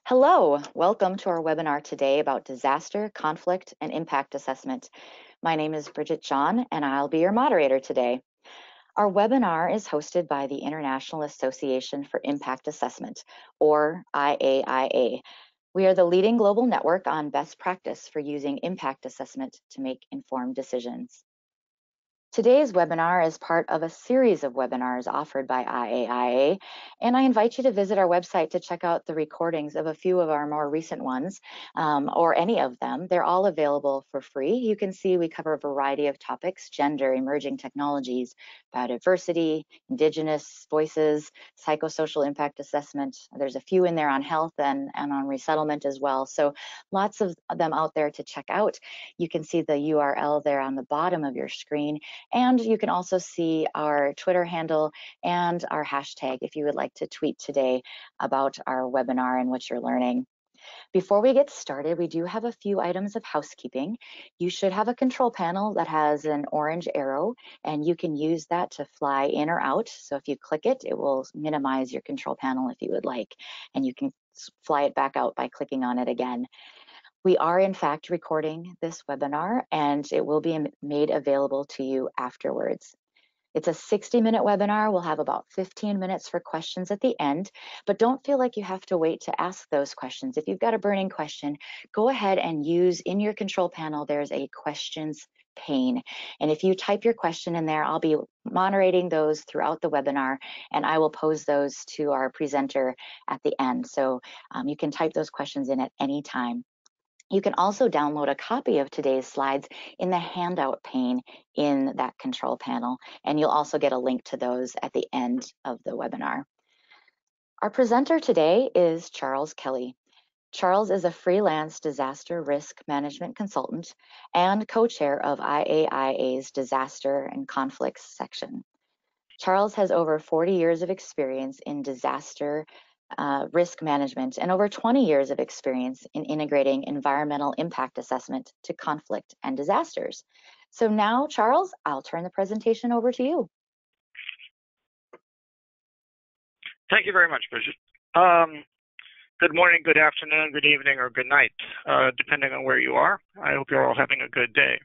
Hello, welcome to our webinar today about disaster, conflict, and impact assessment. My name is Bridget John, and I'll be your moderator today. Our webinar is hosted by the International Association for Impact Assessment, or IAIA. We are the leading global network on best practice for using impact assessment to make informed decisions. Today's webinar is part of a series of webinars offered by IAIA, and I invite you to visit our website to check out the recordings of a few of our more recent ones, or any of them. They're all available for free. You can see we cover a variety of topics: gender, emerging technologies, biodiversity, indigenous voices, psychosocial impact assessment. There's a few in there on health and on resettlement as well. So lots of them out there to check out. You can see the URL there on the bottom of your screen. And you can also see our Twitter handle and our hashtag if you would like to tweet today about our webinar and what you're learning. Before we get started, we do have a few items of housekeeping. You should have a control panel that has an orange arrow, and you can use that to fly in or out. So if you click it, it will minimize your control panel if you would like, and you can fly it back out by clicking on it again. We are in fact recording this webinar, and it will be made available to you afterwards. It's a 60-minute webinar. We'll have about 15 minutes for questions at the end, but don't feel like you have to wait to ask those questions. If you've got a burning question, go ahead and use in your control panel, there's a questions pane. And if you type your question in there, I'll be moderating those throughout the webinar, and I will pose those to our presenter at the end. So you can type those questions in at any time. You can also download a copy of today's slides in the handout pane in that control panel, and you'll also get a link to those at the end of the webinar. Our presenter today is Charles Kelly. Charles is a freelance disaster risk management consultant and co-chair of IAIA's Disaster and Conflicts section. Charles has over 40 years of experience in disaster risk management and over 20 years of experience in integrating environmental impact assessment to conflict and disasters. So now, Charles, I'll turn the presentation over to you. Thank you very much, Bridget. Good morning, good afternoon, good evening, or good night, depending on where you are. I hope you're all having a good day.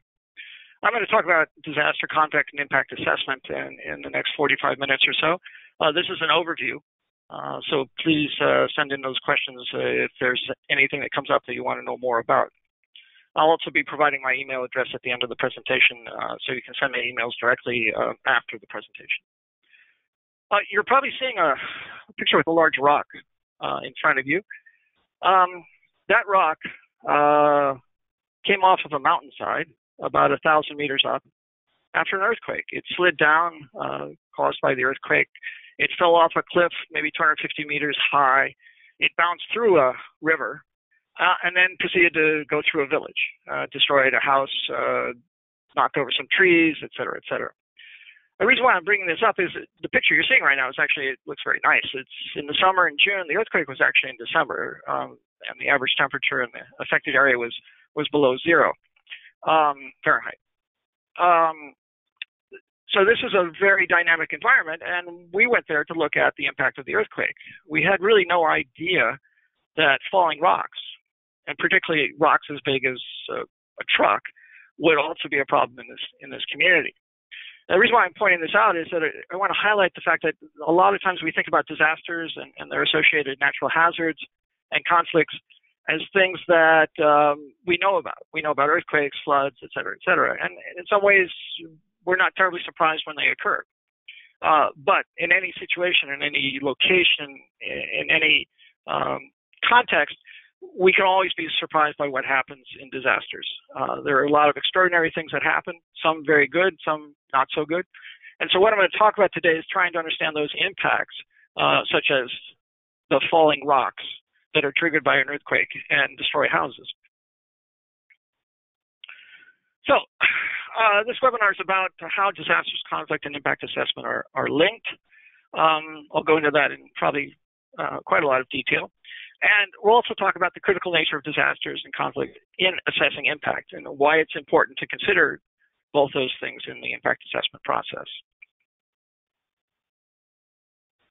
I'm going to talk about disaster, conflict, and impact assessment in the next 45 minutes or so. This is an overview. So please send in those questions if there's anything that comes up that you want to know more about. I'll also be providing my email address at the end of the presentation, so you can send me emails directly after the presentation. You're probably seeing a picture with a large rock in front of you. That rock came off of a mountainside about 1,000 meters up after an earthquake. It slid down caused by the earthquake. It fell off a cliff, maybe 250 meters high. It bounced through a river and then proceeded to go through a village, destroyed a house, knocked over some trees, et cetera, et cetera. The reason why I'm bringing this up is the picture you're seeing right now is actually, it looks very nice. It's in the summer in June. The earthquake was actually in December, and the average temperature in the affected area was below 0 Fahrenheit. So this is a very dynamic environment, and we went there to look at the impact of the earthquake. We had really no idea that falling rocks, and particularly rocks as big as a truck, would also be a problem in this community. The reason why I'm pointing this out is that I want to highlight the fact that a lot of times we think about disasters and their associated natural hazards and conflicts as things that we know about. We know about earthquakes, floods, et cetera, et cetera. And in some ways, we're not terribly surprised when they occur. But in any situation, in any location, in any context, we can always be surprised by what happens in disasters. There are a lot of extraordinary things that happen, some very good, some not so good. And so what I'm going to talk about today is trying to understand those impacts, such as the falling rocks that are triggered by an earthquake and destroy houses. So this webinar is about how disasters, conflict, and impact assessment are linked. I'll go into that in probably quite a lot of detail. And we'll also talk about the critical nature of disasters and conflict in assessing impact and why it's important to consider both those things in the impact assessment process.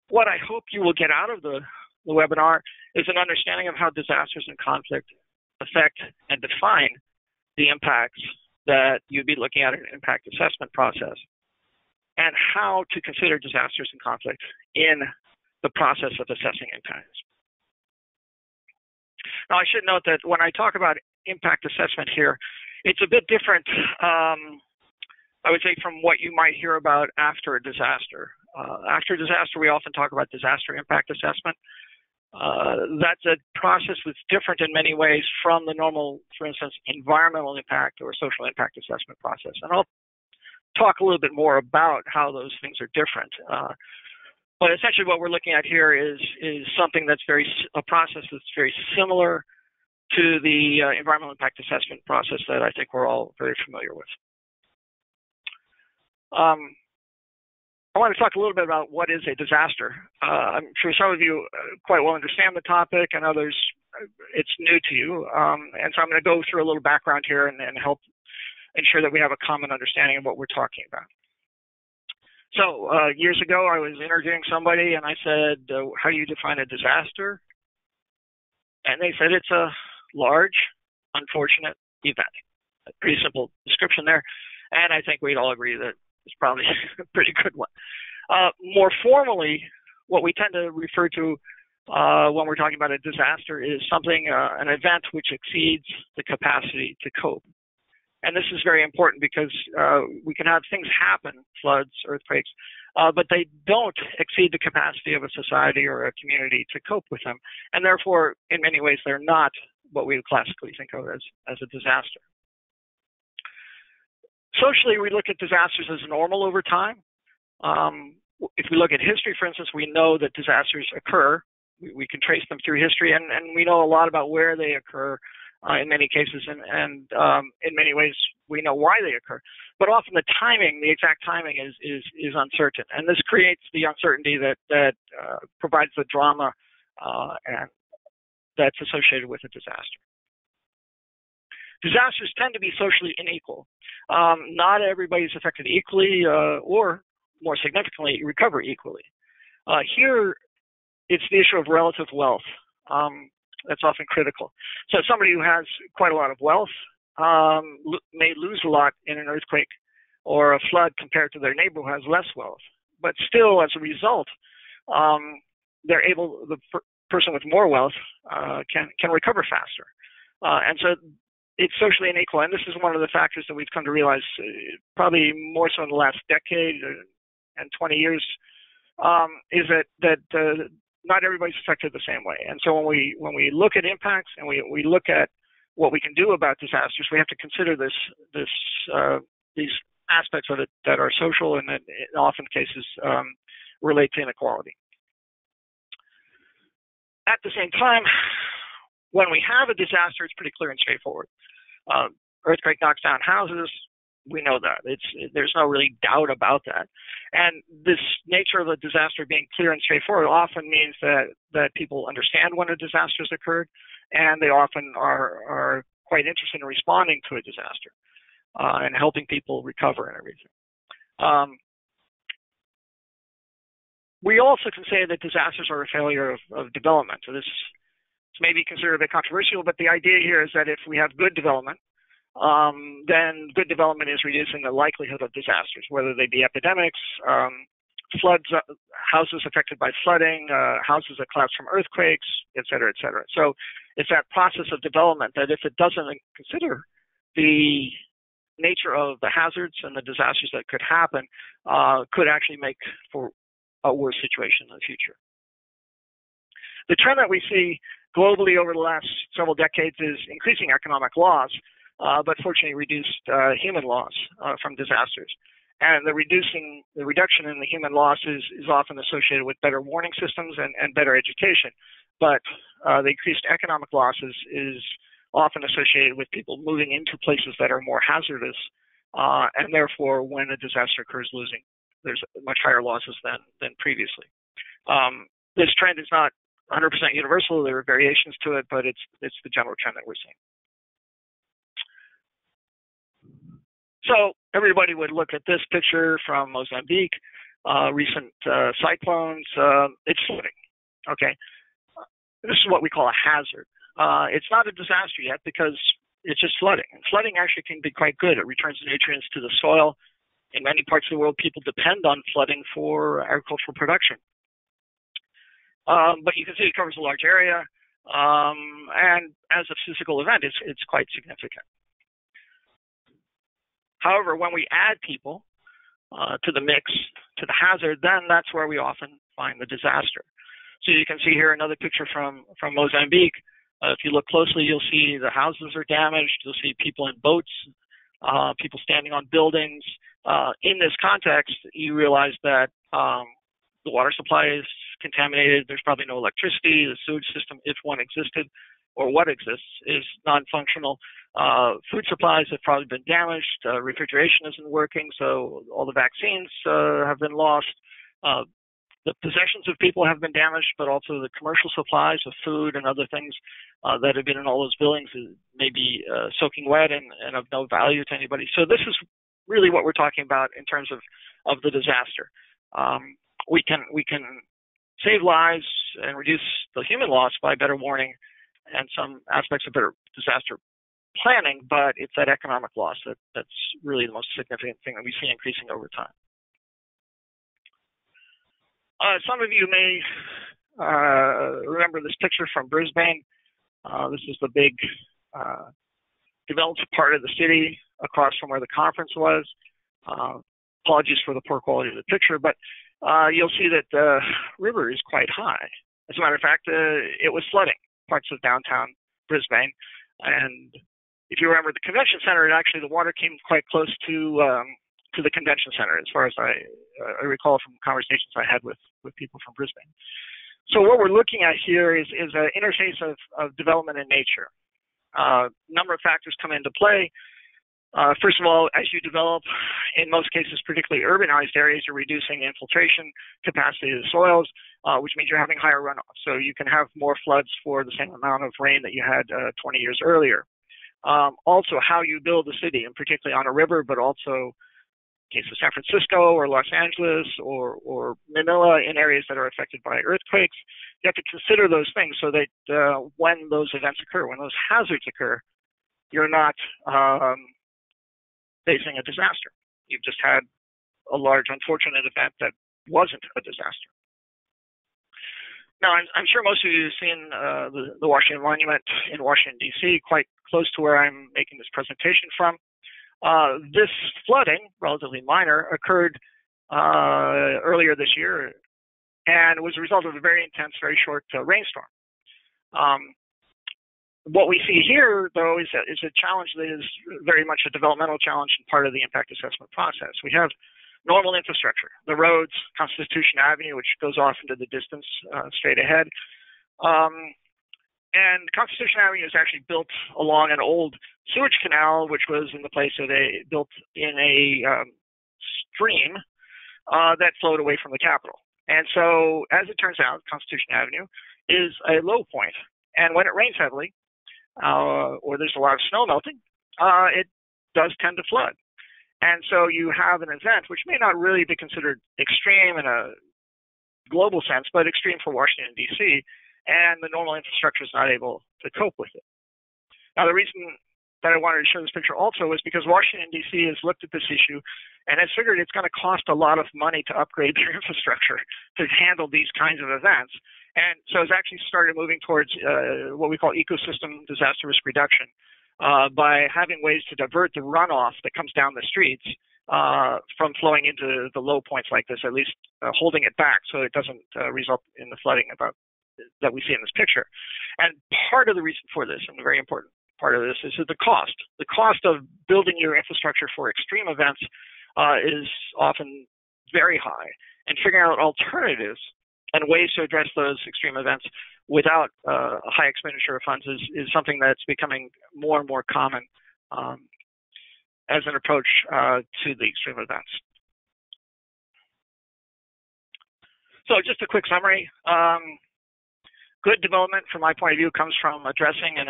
What I hope you will get out of the the webinar is an understanding of how disasters and conflict affect and define the impacts that you'd be looking at in an impact assessment process, and how to consider disasters and conflict in the process of assessing impacts. Now, I should note that when I talk about impact assessment here, it's a bit different, I would say, from what you might hear about after a disaster. After a disaster, we often talk about disaster impact assessment. That's a process that's different in many ways from the normal, for instance, environmental impact or social impact assessment process. And I'll talk a little bit more about how those things are different. But essentially what we're looking at here is something that's a process that's very similar to the environmental impact assessment process that I think we're all very familiar with. I want to talk a little bit about what is a disaster. I'm sure some of you quite well understand the topic, and others, it's new to you. And so I'm going to go through a little background here and help ensure that we have a common understanding of what we're talking about. So years ago, I was interviewing somebody, and I said, how do you define a disaster? And they said it's a large, unfortunate event. A pretty simple description there. And I think we'd all agree that it's probably a pretty good one. More formally, what we tend to refer to when we're talking about a disaster is something, an event which exceeds the capacity to cope. And this is very important because we can have things happen, floods, earthquakes, but they don't exceed the capacity of a society or a community to cope with them. And therefore, in many ways, they're not what we would classically think of as a disaster. Socially, we look at disasters as normal over time. If we look at history, for instance, we know that disasters occur. We can trace them through history, and we know a lot about where they occur in many cases, and in many ways, we know why they occur. But often the timing, the exact timing is uncertain, and this creates the uncertainty that provides the drama and that's associated with a disaster. Disasters tend to be socially unequal. Not everybody's affected equally, or more significantly, recover equally. Here, it's the issue of relative wealth. That's often critical. So somebody who has quite a lot of wealth may lose a lot in an earthquake or a flood compared to their neighbor who has less wealth. But still, as a result, they're able, the person with more wealth can recover faster. And so it's socially unequal. And this is one of the factors that we've come to realize probably more so in the last decade and 20 years, is that not everybody's affected the same way. And so when we look at impacts and we look at what we can do about disasters, we have to consider these aspects of it that are social and that in often cases relate to inequality. At the same time, when we have a disaster, it's pretty clear and straightforward. Earthquake knocks down houses. We know that. There's no really doubt about that. And this nature of a disaster being clear and straightforward often means that people understand when a disaster has occurred, and they often are quite interested in responding to a disaster and helping people recover and everything. We also can say that disasters are a failure of development. So this may be considered a bit controversial, but the idea here is that if we have good development, then good development is reducing the likelihood of disasters, whether they be epidemics, floods, houses affected by flooding, houses that collapse from earthquakes, et cetera, et cetera. So it's that process of development that if it doesn't consider the nature of the hazards and the disasters that could happen, could actually make for a worse situation in the future. The trend that we see globally over the last several decades is increasing economic loss, but fortunately reduced human loss from disasters. And the reduction in the human loss is often associated with better warning systems and better education. But the increased economic loss is often associated with people moving into places that are more hazardous, and therefore when a disaster occurs, there's much higher losses than previously. This trend is not 100% universal. There are variations to it, but it's the general trend that we're seeing. So everybody would look at this picture from Mozambique, recent cyclones. It's flooding, okay? this is what we call a hazard. It's not a disaster yet because it's just flooding. And flooding actually can be quite good. It returns nutrients to the soil. In many parts of the world, people depend on flooding for agricultural production. But you can see it covers a large area, and as a physical event, it's quite significant. However, when we add people to the mix, to the hazard, then that's where we often find the disaster. So you can see here another picture from Mozambique. If you look closely, you'll see the houses are damaged. You'll see people in boats, people standing on buildings. In this context, you realize that the water supply is contaminated. There's probably no electricity. The sewage system, if one existed or what exists, is non-functional. Food supplies have probably been damaged. Refrigeration isn't working, so all the vaccines have been lost. The possessions of people have been damaged, but also the commercial supplies of food and other things that have been in all those buildings may be soaking wet and of no value to anybody. So this is really what we're talking about in terms of the disaster. We can save lives and reduce the human loss by better warning and some aspects of better disaster planning, but it's that economic loss that's really the most significant thing that we see increasing over time. Some of you may remember this picture from Brisbane. This is the big developed part of the city across from where the conference was. Apologies for the poor quality of the picture, but you'll see that the river is quite high. As a matter of fact, it was flooding parts of downtown Brisbane. And if you remember the convention center, the water came quite close to the convention center, as far as I recall from conversations I had with people from Brisbane. So what we're looking at here is an interface of development and nature. A number of factors come into play. First of all, as you develop, in most cases, particularly urbanized areas, you're reducing infiltration capacity of the soils, which means you're having higher runoff. So you can have more floods for the same amount of rain that you had 20 years earlier. Also, how you build a city, and particularly on a river, but also in the case of San Francisco or Los Angeles or Manila, in areas that are affected by earthquakes, you have to consider those things so that when those events occur, when those hazards occur, you're not facing a disaster. You've just had a large, unfortunate event that wasn't a disaster. Now, I'm sure most of you have seen the Washington Monument in Washington, D.C., quite close to where I'm making this presentation from. This flooding, relatively minor, occurred earlier this year and was a result of a very intense, very short rainstorm. What we see here, though, is a challenge that is very much a developmental challenge and part of the impact assessment process. We have normal infrastructure, the roads, Constitution Avenue, which goes off into the distance straight ahead. And Constitution Avenue is actually built along an old sewage canal, which was in the place of built in a stream that flowed away from the Capitol. And so, as it turns out, Constitution Avenue is a low point. And when it rains heavily, or there's a lot of snow melting, it does tend to flood. And so you have an event which may not really be considered extreme in a global sense, but extreme for Washington, D.C., and the normal infrastructure is not able to cope with it. Now, the reason that I wanted to show this picture also was because Washington, D.C. has looked at this issue and has figured it's going to cost a lot of money to upgrade their infrastructure to handle these kinds of events. And so it's actually started moving towards what we call ecosystem disaster risk reduction by having ways to divert the runoff that comes down the streets from flowing into the low points like this, at least holding it back so it doesn't result in the flooding that we see in this picture. And part of the reason for this, and a very important part of this, is the cost. The cost of building your infrastructure for extreme events is often very high. And figuring out alternatives and ways to address those extreme events without a high expenditure of funds is something that's becoming more and more common as an approach to the extreme events. So just a quick summary. Good development, from my point of view, comes from addressing and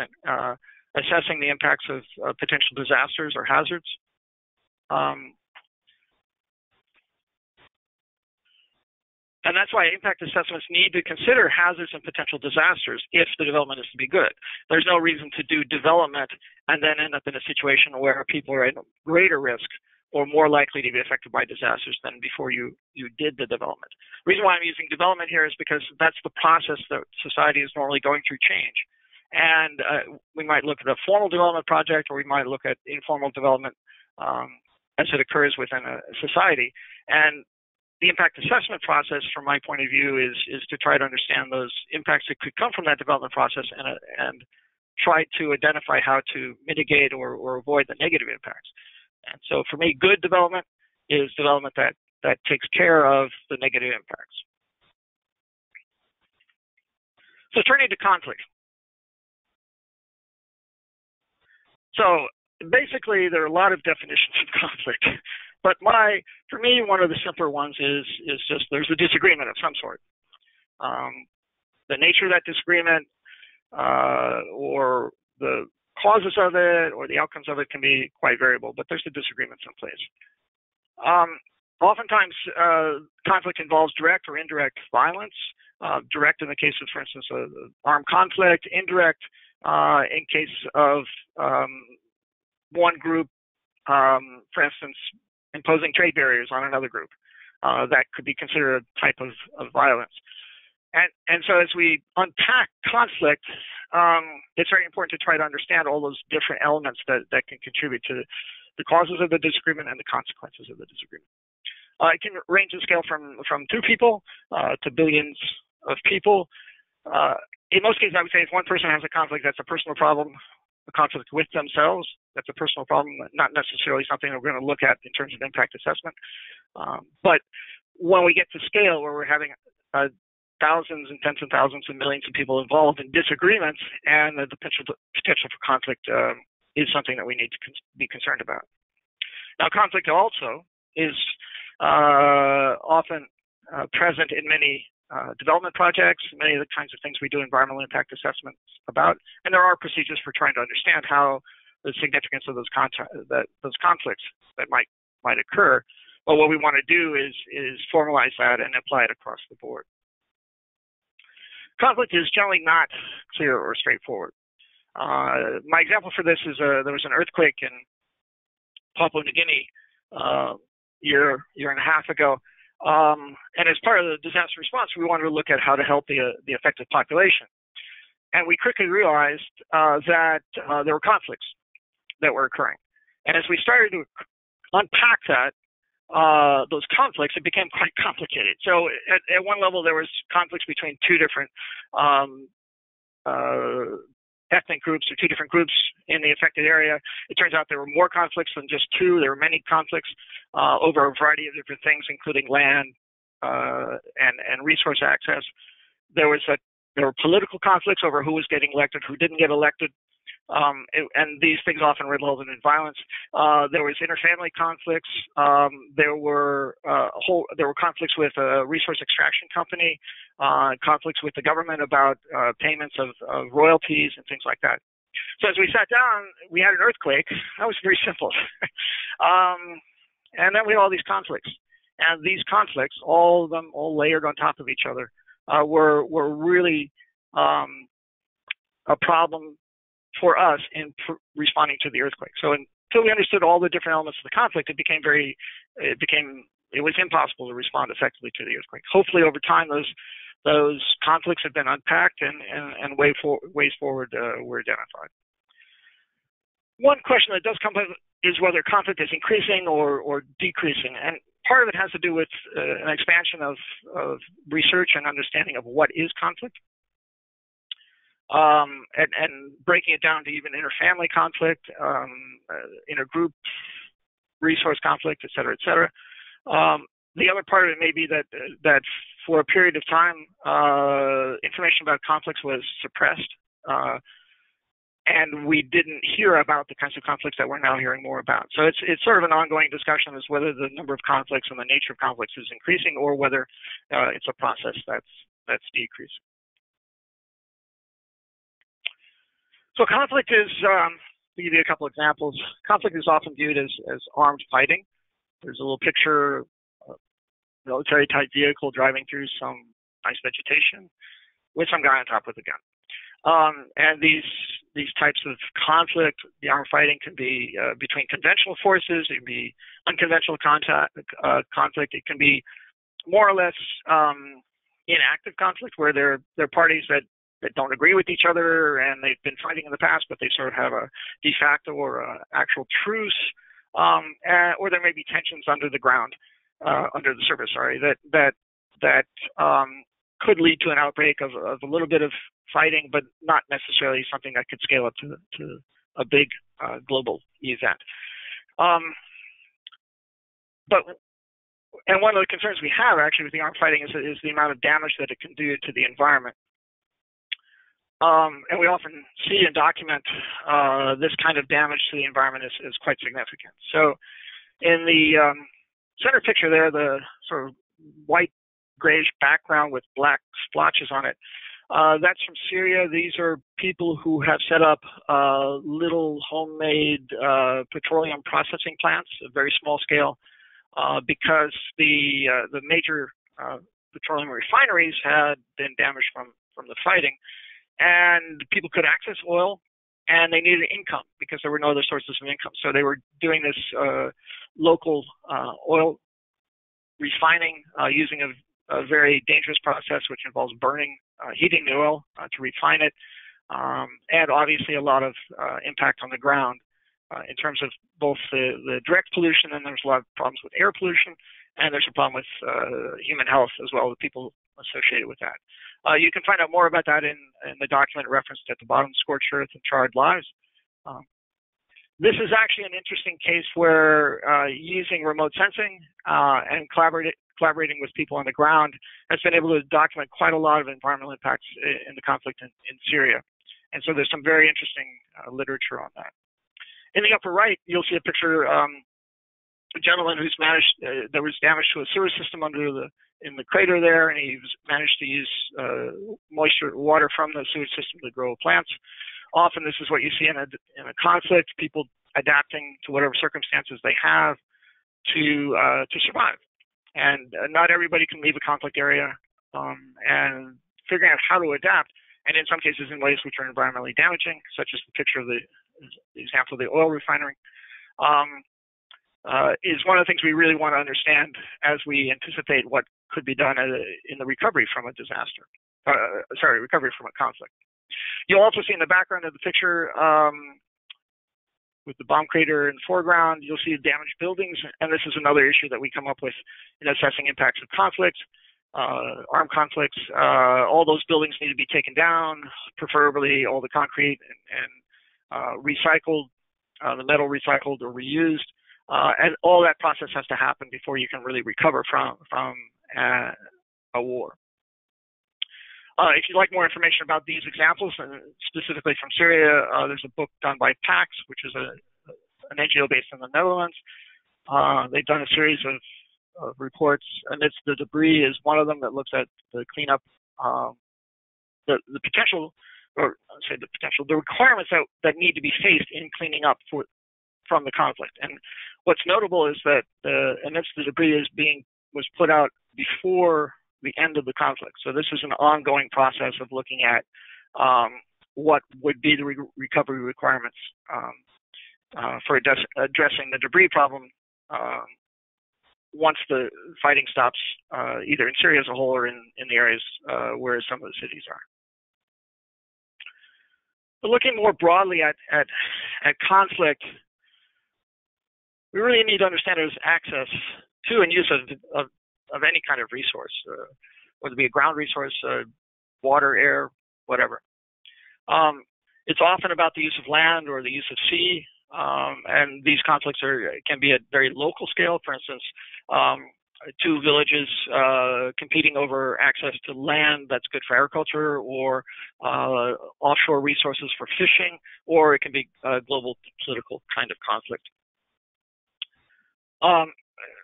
assessing the impacts of potential disasters or hazards. And that's why impact assessments need to consider hazards and potential disasters if the development is to be good. There's no reason to do development and then end up in a situation where people are at greater risk or more likely to be affected by disasters than before you did the development. The reason why I'm using development here is because that's the process that society is normally going through change. And we might look at a formal development project, or we might look at informal development as it occurs within a society. And the impact assessment process, from my point of view, is to try to understand those impacts that could come from that development process and try to identify how to mitigate or avoid the negative impacts. And so for me, good development is development that takes care of the negative impacts. So turning to conflict. So basically, there are a lot of definitions of conflict. But for me, one of the simpler ones is just there's a disagreement of some sort. The nature of that disagreement or the causes of it or the outcomes of it can be quite variable, but there's a disagreement someplace. Oftentimes, conflict involves direct or indirect violence. Direct in the case of, for instance, armed conflict. Indirect in case of one group, for instance, imposing trade barriers on another group. That could be considered a type of violence. And so as we unpack conflict, it's very important to try to understand all those different elements that can contribute to the causes of the disagreement and the consequences of the disagreement. It can range in scale from 2 people to billions of people. In most cases, I would say if one person has a conflict, that's a personal problem. A conflict with themselves, that's a personal problem, not necessarily something that we're going to look at in terms of impact assessment. But when we get to scale where we're having thousands and tens of thousands and millions of people involved in disagreements, and the potential for conflict is something that we need to be concerned about. Now, conflict also is often present in many development projects, many of the kinds of things we do environmental impact assessments about, and there are procedures for trying to understand how the significance of those conflicts that might occur. But what we want to do is formalize that and apply it across the board. Conflict is generally not clear or straightforward. My example for this is there was an earthquake in Papua New Guinea year and a half ago. And as part of the disaster response, we wanted to look at how to help the affected population. And we quickly realized that there were conflicts that were occurring. And as we started to unpack those conflicts, it became quite complicated. So at one level, there was conflicts between 2 different ethnic groups or 2 different groups in the affected area. It turns out there were more conflicts than just 2. There were many conflicts over a variety of different things, including land and resource access. There were political conflicts over who was getting elected, who didn't get elected, and these things often resulted in violence. There was interfamily conflicts. There were conflicts with a resource extraction company, conflicts with the government about payments of royalties and things like that. So as we sat down, we had an earthquake. That was very simple. And then we had all these conflicts. And these conflicts, all of them, all layered on top of each other, were really a problem for us in responding to the earthquake. So until we understood all the different elements of the conflict, it was impossible to respond effectively to the earthquake. Hopefully, over time, those conflicts have been unpacked and ways forward were identified. One question that does come up is whether conflict is increasing or decreasing, and part of it has to do with an expansion of research and understanding of what is conflict. And breaking it down to even interfamily conflict, intergroup resource conflict, et cetera, et cetera. The other part of it may be that for a period of time, information about conflicts was suppressed, and we didn't hear about the kinds of conflicts that we're now hearing more about. So it's sort of an ongoing discussion as whether the number of conflicts and the nature of conflicts is increasing or whether it's a process that's decreasing. So conflict is, to give you a couple examples, conflict is often viewed as armed fighting. There's a little picture military-type vehicle driving through some nice vegetation with some guy on top with a gun. And these types of conflict, the armed fighting can be between conventional forces. It can be unconventional conflict. It can be more or less inactive conflict, where they're parties that don't agree with each other, and they've been fighting in the past, but they sort of have a de facto or a actual truce, or there may be tensions under the ground, under the surface. Sorry, that could lead to an outbreak of a little bit of fighting, but not necessarily something that could scale up to a big global event. And one of the concerns we have actually with the armed fighting is the amount of damage that it can do to the environment. And we often see and document this kind of damage to the environment is quite significant. So in the center picture there, the sort of white grayish background with black splotches on it, that's from Syria. These are people who have set up little homemade petroleum processing plants, a very small scale, because the major petroleum refineries had been damaged from the fighting, and people could access oil, and they needed income because there were no other sources of income. So they were doing this local oil refining using a very dangerous process, which involves heating the oil to refine it, and obviously a lot of impact on the ground in terms of both the direct pollution, and there's a lot of problems with air pollution, and there's a problem with human health as well, the people associated with that. You can find out more about that in the document referenced at the bottom, Scorched Earth and Charred Lives. This is actually an interesting case where using remote sensing and collaborating with people on the ground has been able to document quite a lot of environmental impacts in the conflict in Syria. And so there's some very interesting literature on that. In the upper right, you'll see a picture of a gentleman who's there was damage to a sewer system in the crater there, and he managed to use water from the sewage system to grow plants. Often this is what you see in a conflict, people adapting to whatever circumstances they have to survive. And not everybody can leave a conflict area, and figuring out how to adapt, and in some cases in ways which are environmentally damaging, such as the picture of the example of the oil refinery, is one of the things we really want to understand as we anticipate what could be done in the recovery from a disaster. Recovery from a conflict. You'll also see in the background of the picture, with the bomb crater in the foreground, you'll see damaged buildings, and this is another issue that we come up with in assessing impacts of conflict, armed conflicts. All those buildings need to be taken down, preferably all the concrete and recycled, the metal recycled or reused, and all that process has to happen before you can really recover from a war. If you'd like more information about these examples, specifically from Syria, there's a book done by PAX, which is an NGO based in the Netherlands. They've done a series of reports, and the debris is one of them that looks at the cleanup, the potential, or say the potential, the requirements that need to be faced in cleaning up from the conflict. And what's notable is that the debris was put out before the end of the conflict. So this is an ongoing process of looking at what would be the recovery requirements for addressing the debris problem once the fighting stops, either in Syria as a whole or in the areas where some of the cities are. But looking more broadly at conflict, we really need to understand there's access to and use of any kind of resource, whether it be a ground resource, water, air, whatever. It's often about the use of land or the use of sea, and these conflicts can be at very local scale. For instance, two villages competing over access to land that's good for agriculture, or offshore resources for fishing, or it can be a global political kind of conflict.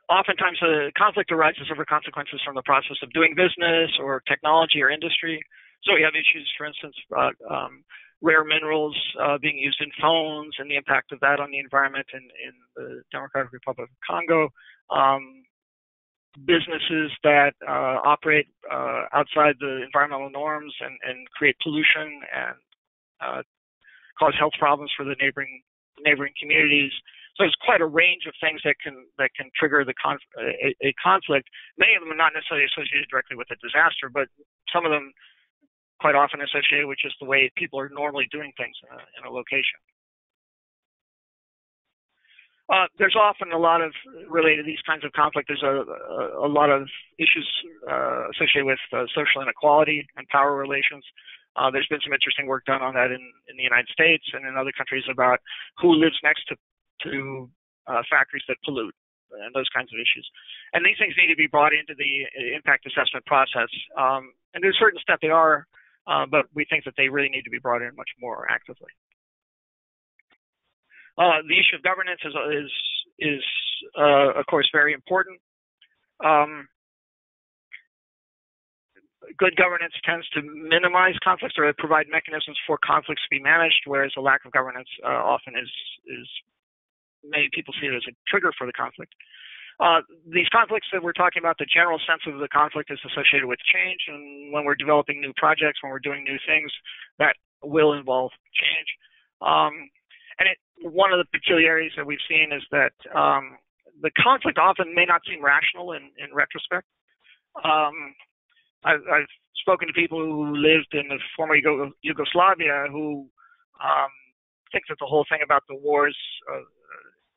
Oftentimes, a conflict arises over consequences from the process of doing business or technology or industry. So we have issues, for instance, about rare minerals being used in phones and the impact of that on the environment in the Democratic Republic of Congo. businesses that operate outside the environmental norms and create pollution and cause health problems for the neighboring communities. So there's quite a range of things that can trigger a conflict. Many of them are not necessarily associated directly with a disaster, but some of them quite often associated with just the way people are normally doing things in a location. There's often a lot of related to these kinds of conflict. There's a lot of issues associated with social inequality and power relations. There's been some interesting work done on that in the United States and in other countries about who lives next to factories that pollute and those kinds of issues. And these things need to be brought into the impact assessment process. And to a certain extent they are, but we think that they really need to be brought in much more actively. The issue of governance is of course very important. Good governance tends to minimize conflicts or provide mechanisms for conflicts to be managed, whereas a lack of governance often is many people see it as a trigger for the conflict. These conflicts that we're talking about, the general sense of the conflict is associated with change, and when we're developing new projects, when we're doing new things, that will involve change. One of the peculiarities that we've seen is that the conflict often may not seem rational in retrospect. I've spoken to people who lived in the former Yugoslavia who think that the whole thing about the wars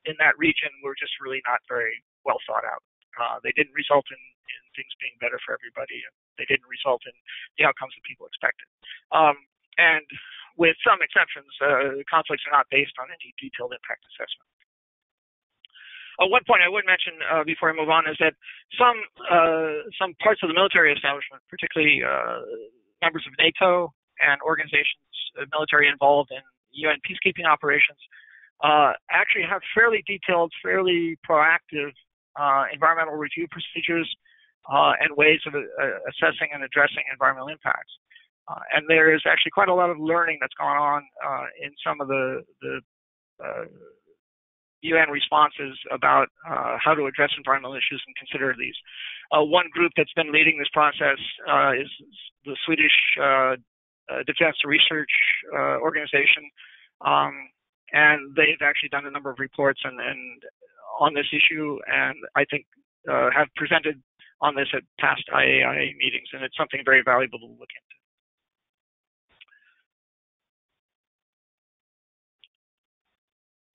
in that region were just really not very well thought out. They didn't result in things being better for everybody, and they didn't result in the outcomes that people expected. And with some exceptions, conflicts are not based on any detailed impact assessment. One point I would mention before I move on is that some parts of the military establishment, particularly members of NATO and organizations, military involved in UN peacekeeping operations, actually have fairly detailed, fairly proactive environmental review procedures and ways of assessing and addressing environmental impacts. And there is actually quite a lot of learning that's gone on in some of the UN responses about how to address environmental issues and consider these. One group that's been leading this process is the Swedish Defense Research Organization, and they've actually done a number of reports and on this issue, and I think have presented on this at past IAIA meetings, and it's something very valuable to look into.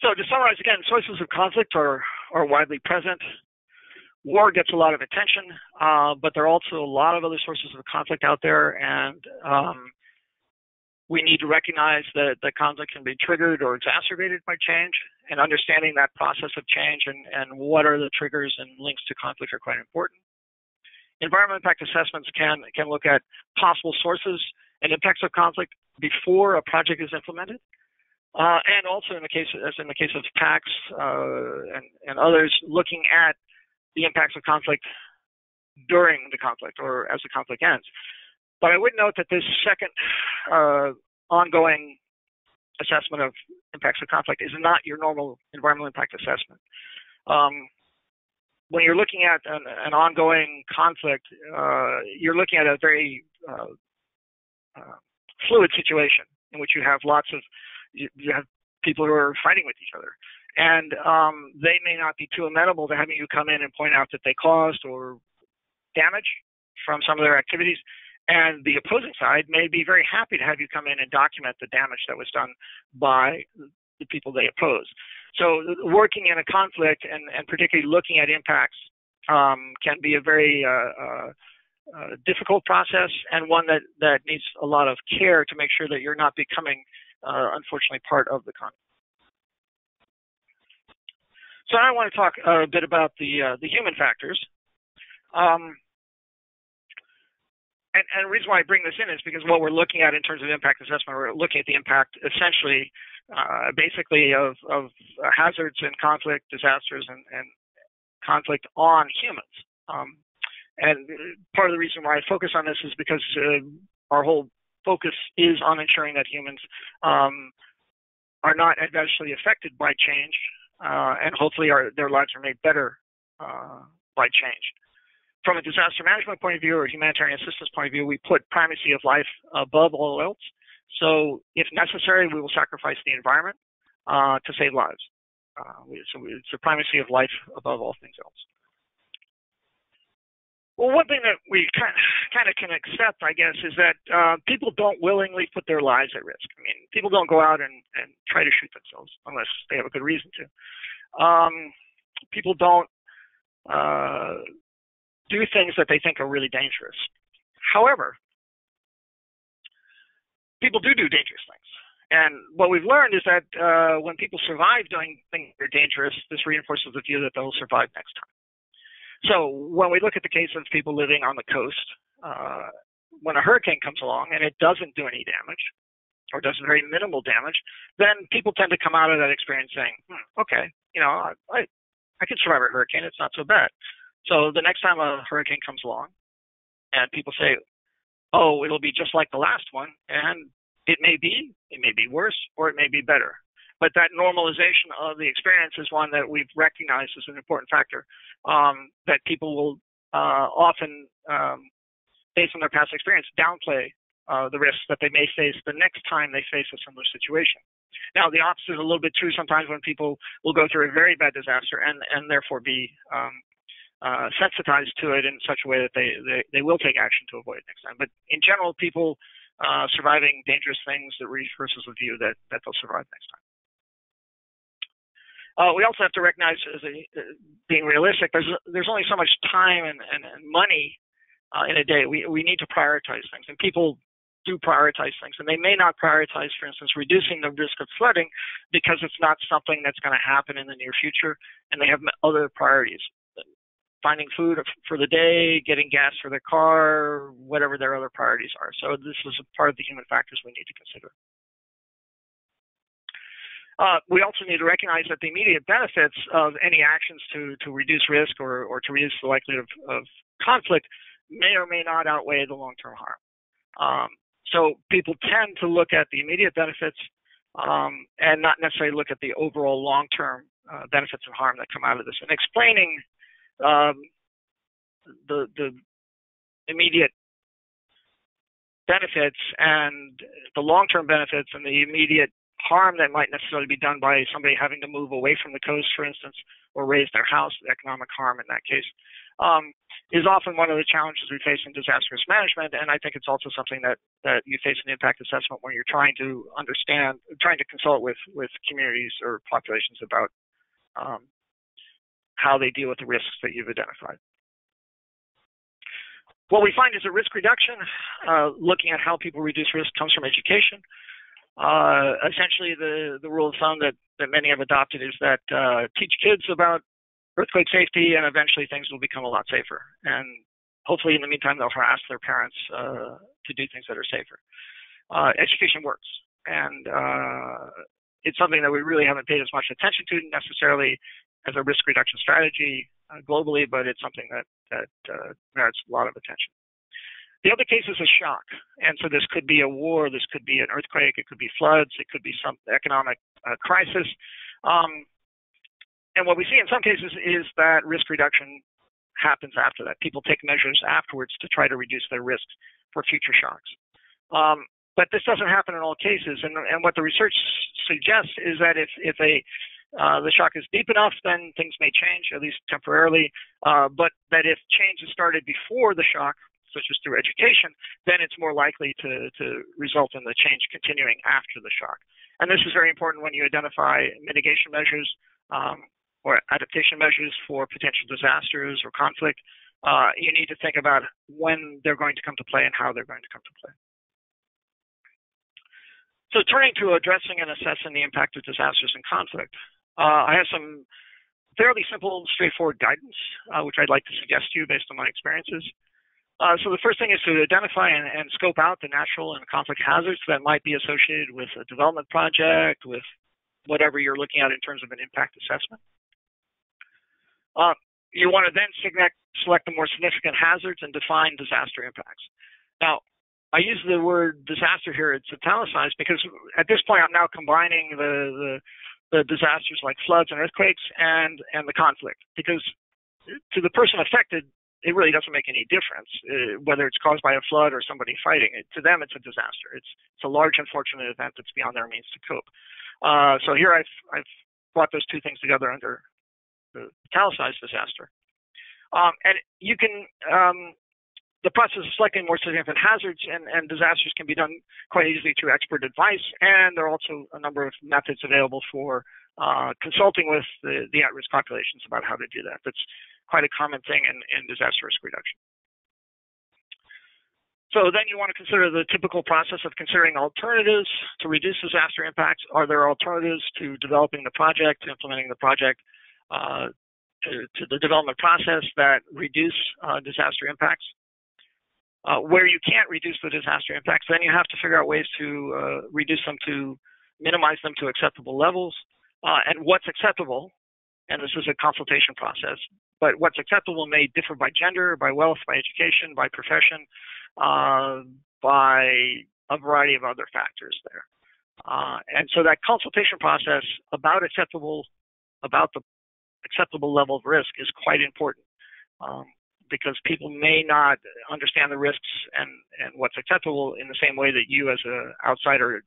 So to summarize again, sources of conflict are widely present. War gets a lot of attention, but there are also a lot of other sources of conflict out there, and we need to recognize that the conflict can be triggered or exacerbated by change, and understanding that process of change and what are the triggers and links to conflict are quite important. Environmental impact assessments can look at possible sources and impacts of conflict before a project is implemented. And also, as in the case of PACs and others, looking at the impacts of conflict during the conflict or as the conflict ends. But I would note that this second ongoing assessment of impacts of conflict is not your normal environmental impact assessment. When you're looking at an ongoing conflict, you're looking at a very fluid situation in which you have you have people who are fighting with each other, and they may not be too amenable to having you come in and point out that they caused or damage from some of their activities, and the opposing side may be very happy to have you come in and document the damage that was done by the people they oppose. So working in a conflict and particularly looking at impacts can be a very difficult process, and one that needs a lot of care to make sure that you're not becoming unfortunately part of the conflict. So now I want to talk a bit about the human factors. And the reason why I bring this in is because what we're looking at in terms of impact assessment, we're looking at the impact essentially basically of hazards and conflict, disasters, and conflict on humans. And part of the reason why I focus on this is because our whole focus is on ensuring that humans are not adversely affected by change, and hopefully their lives are made better by change. from a disaster management point of view or humanitarian assistance point of view, we put primacy of life above all else. So if necessary, we will sacrifice the environment to save lives. It's the primacy of life above all things else. Well, one thing that we kind of can accept, I guess, is that people don't willingly put their lives at risk. I mean, people don't go out and try to shoot themselves unless they have a good reason to. People don't do things that they think are really dangerous. However, people do dangerous things. And what we've learned is that when people survive doing things that are dangerous, this reinforces the view that they'll survive next time. So when we look at the case of people living on the coast, when a hurricane comes along and it doesn't do any damage or does very minimal damage, then people tend to come out of that experience saying, okay, I can survive a hurricane. It's not so bad. So the next time a hurricane comes along and people say, oh, it'll be just like the last one, and it may be worse, or it may be better. But that normalization of the experience is one that we've recognized as an important factor, that people will often, based on their past experience, downplay the risks that they may face the next time they face a similar situation. Now, the opposite is a little bit true sometimes when people will go through a very bad disaster and therefore be sensitized to it in such a way that they will take action to avoid it next time. But in general, people surviving dangerous things that reinforces the view that they'll survive next time. We also have to recognize, being realistic, there's only so much time and money in a day. We need to prioritize things, and people do prioritize things. And they may not prioritize, for instance, reducing the risk of flooding because it's not something that's going to happen in the near future, and they have other priorities. Finding food for the day, getting gas for their car, whatever their other priorities are. So this is a part of the human factors we need to consider. We also need to recognize that the immediate benefits of any actions to reduce risk or to reduce the likelihood of conflict may or may not outweigh the long-term harm. So people tend to look at the immediate benefits and not necessarily look at the overall long-term benefits and harm that come out of this. And explaining the immediate benefits and the long-term benefits and the immediate harm that might necessarily be done by somebody having to move away from the coast, for instance, or raise their house, economic harm in that case, is often one of the challenges we face in disaster risk management. And I think it's also something that you face in impact assessment when you're trying to consult with communities or populations about how they deal with the risks that you've identified. What we find is that risk reduction, looking at how people reduce risk, comes from education. Essentially, the rule of thumb that many have adopted is that teach kids about earthquake safety, and eventually things will become a lot safer. And hopefully, in the meantime, they'll harass their parents to do things that are safer. Education works, and it's something that we really haven't paid as much attention to necessarily as a risk reduction strategy globally, but it's something that merits a lot of attention. The other case is a shock, and so this could be a war, this could be an earthquake, it could be floods, it could be some economic crisis. And what we see in some cases is that risk reduction happens after that. People take measures afterwards to try to reduce their risks for future shocks. But this doesn't happen in all cases, and what the research suggests is that if the shock is deep enough, then things may change, at least temporarily, but that if change is started before the shock, such as through education, then it's more likely to result in the change continuing after the shock. And this is very important when you identify mitigation measures or adaptation measures for potential disasters or conflict. You need to think about when they're going to come to play and how they're going to come to play. So turning to addressing and assessing the impact of disasters and conflict, I have some fairly simple, straightforward guidance, which I'd like to suggest to you based on my experiences. So the first thing is to identify and scope out the natural and conflict hazards that might be associated with a development project, with whatever you're looking at in terms of an impact assessment. You want to then select the more significant hazards and define disaster impacts. Now, I use the word disaster here, it's italicized, because at this point I'm now combining the disasters like floods and earthquakes and the conflict, because to the person affected, it really doesn't make any difference whether it's caused by a flood or somebody fighting. To them, it's a disaster. It's a large, unfortunate event that's beyond their means to cope. So here I've brought those two things together under the italicized disaster. And you can, the process of selecting more significant hazards and disasters can be done quite easily through expert advice, and there are also a number of methods available for consulting with the at-risk populations about how to do that. That's quite a common thing in disaster risk reduction. So then you want to consider the typical process of considering alternatives to reduce disaster impacts. Are there alternatives to developing the project, to implementing the project, to the development process that reduce disaster impacts? Where you can't reduce the disaster impacts, then you have to figure out ways to reduce them, to minimize them to acceptable levels. And what's acceptable, and this is a consultation process, but what's acceptable may differ by gender, by wealth, by education, by profession, by a variety of other factors there. And so that consultation process about the acceptable level of risk is quite important, because people may not understand the risks and what's acceptable in the same way that you as an outsider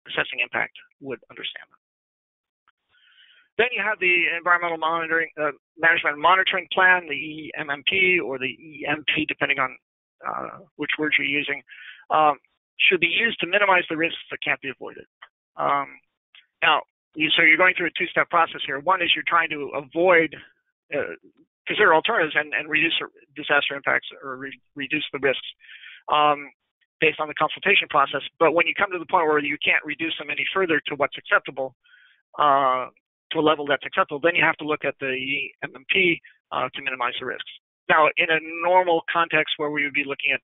assessing impact would understand them. Then you have the environmental monitoring, management and monitoring plan, the EMMP or the EMP, depending on which words you're using, should be used to minimize the risks that can't be avoided. Now, so you're going through a two-step process here. One is you're trying to avoid, consider alternatives and reduce disaster impacts or reduce the risks based on the consultation process. But when you come to the point where you can't reduce them any further to what's acceptable, to a level that's acceptable, then you have to look at the MMP to minimize the risks. Now, in a normal context where we would be looking at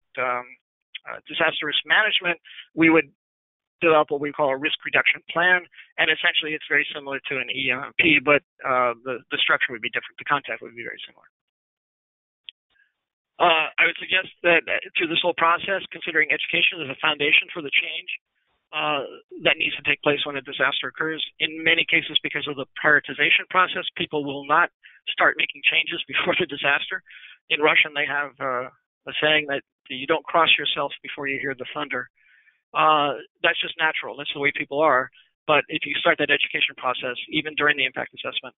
disaster risk management, we would develop what we call a risk reduction plan, and essentially it's very similar to an EMP, but the structure would be different. The content would be very similar. I would suggest that through this whole process, considering education as a foundation for the change that needs to take place when a disaster occurs. In many cases, because of the prioritization process, people will not start making changes before the disaster. In Russian, they have a saying that you don't cross yourself before you hear the thunder. That's just natural. That's the way people are. But if you start that education process, even during the impact assessment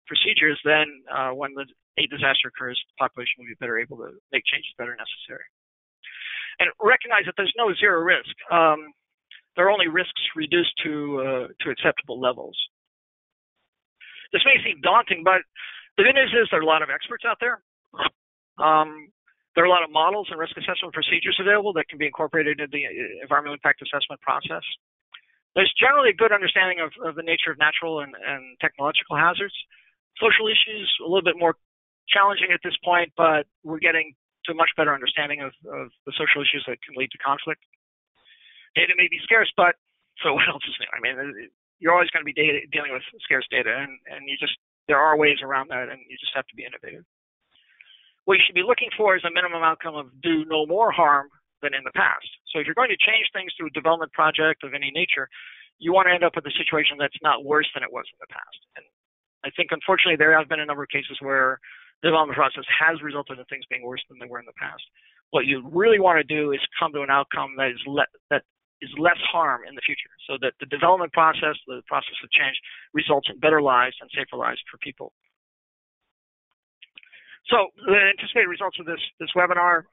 procedures, then when a disaster occurs, the population will be better able to make changes that are necessary. And recognize that there's no zero risk. There are only risks reduced to acceptable levels. This may seem daunting, but the good news is there are a lot of experts out there. There are a lot of models and risk assessment procedures available that can be incorporated into the environmental impact assessment process. There's generally a good understanding of the nature of natural and technological hazards. Social issues, a little bit more challenging at this point, but we're getting to a much better understanding of the social issues that can lead to conflict. Data may be scarce, but so what else is new? I mean, you're always going to be dealing with scarce data, and there are ways around that, and you just have to be innovative. What you should be looking for is a minimum outcome of do no more harm than in the past. So if you're going to change things through a development project of any nature, you want to end up with a situation that's not worse than it was in the past. And I think, unfortunately, there have been a number of cases where the development process has resulted in things being worse than they were in the past. What you really want to do is come to an outcome that is less harm in the future, so that the development process, the process of change, results in better lives and safer lives for people. So the anticipated results of this webinar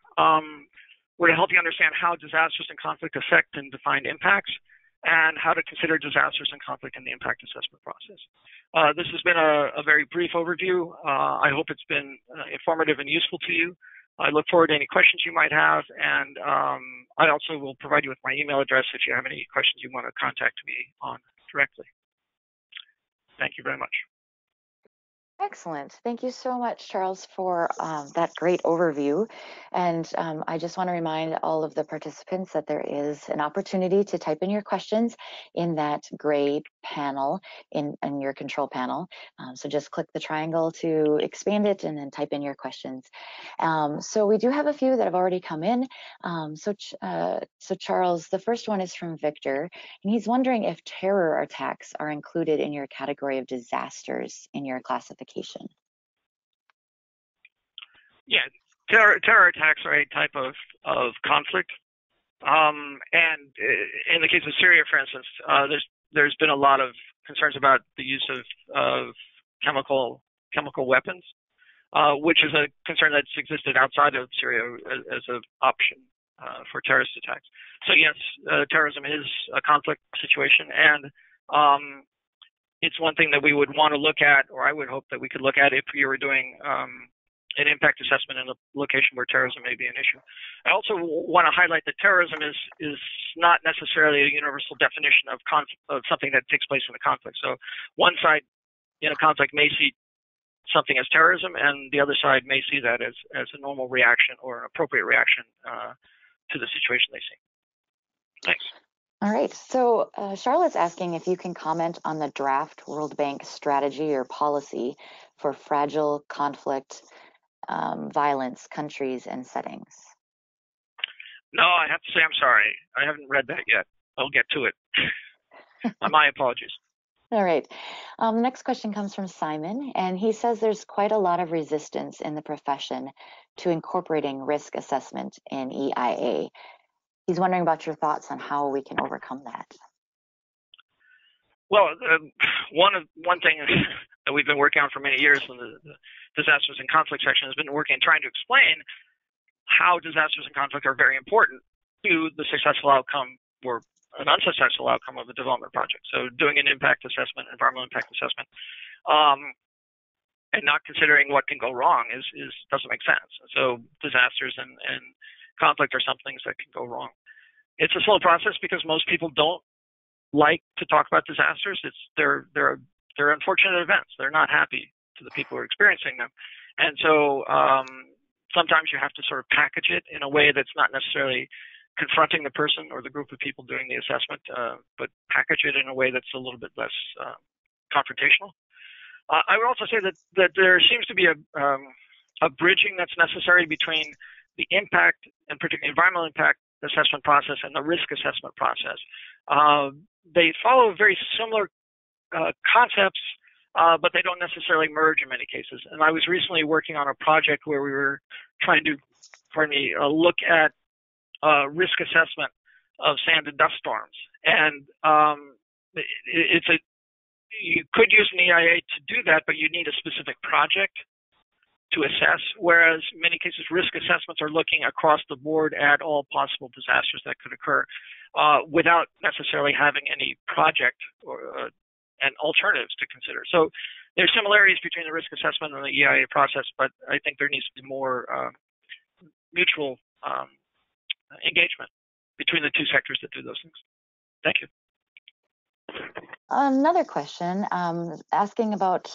were to help you understand how disasters and conflict affect and define impacts, and how to consider disasters and conflict in the impact assessment process. This has been a very brief overview. I hope it's been informative and useful to you. I look forward to any questions you might have, and I also will provide you with my email address if you have any questions you want to contact me on directly. Thank you very much. Excellent. Thank you so much, Charles, for that great overview. And I just want to remind all of the participants that there is an opportunity to type in your questions in that gray panel in your control panel. So just click the triangle to expand it and then type in your questions. So we do have a few that have already come in. So Charles, the first one is from Victor, and he's wondering if terror attacks are included in your category of disasters in your classification. Yeah, terror attacks are a type of conflict. And in the case of Syria, for instance, there's been a lot of concerns about the use of chemical weapons, which is a concern that's existed outside of Syria as an option for terrorist attacks. So yes, terrorism is a conflict situation, and it's one thing that we would want to look at, or I would hope that we could look at if we were doing an impact assessment in a location where terrorism may be an issue. I also want to highlight that terrorism is not necessarily a universal definition of something that takes place in a conflict. So one side in a conflict may see something as terrorism, and the other side may see that as a normal reaction or an appropriate reaction to the situation they see. Thanks. All right. So Charlotte's asking if you can comment on the draft World Bank strategy or policy for fragile conflict, violence, countries, and settings. No, I have to say I'm sorry. I haven't read that yet. I'll get to it. My apologies. All right. The next question comes from Simon, and he says there's quite a lot of resistance in the profession to incorporating risk assessment in EIA. He's wondering about your thoughts on how we can overcome that. Well, one thing that we've been working on for many years in the disasters and conflict section has been trying to explain how disasters and conflict are very important to the successful outcome or an unsuccessful outcome of a development project. So doing an impact assessment, environmental impact assessment, and not considering what can go wrong doesn't make sense. So disasters and conflict are some things that can go wrong. It's a slow process because most people don't like to talk about disasters. They're unfortunate events. They're not happy to the people who are experiencing them. And so sometimes you have to sort of package it in a way that's not necessarily confronting the person or the group of people doing the assessment, but package it in a way that's a little bit less confrontational. I would also say that there seems to be a bridging that's necessary between the impact, and particularly environmental impact assessment process, and the risk assessment process. They follow very similar concepts, but they don't necessarily merge in many cases. And I was recently working on a project where we were trying to, look at risk assessment of sand and dust storms. And you could use an EIA to do that, but you need a specific project to assess, whereas in many cases risk assessments are looking across the board at all possible disasters that could occur without necessarily having any project and alternatives to consider. So there's similarities between the risk assessment and the EIA process, but I think there needs to be more mutual engagement between the two sectors that do those things. Thank you. Another question asking about,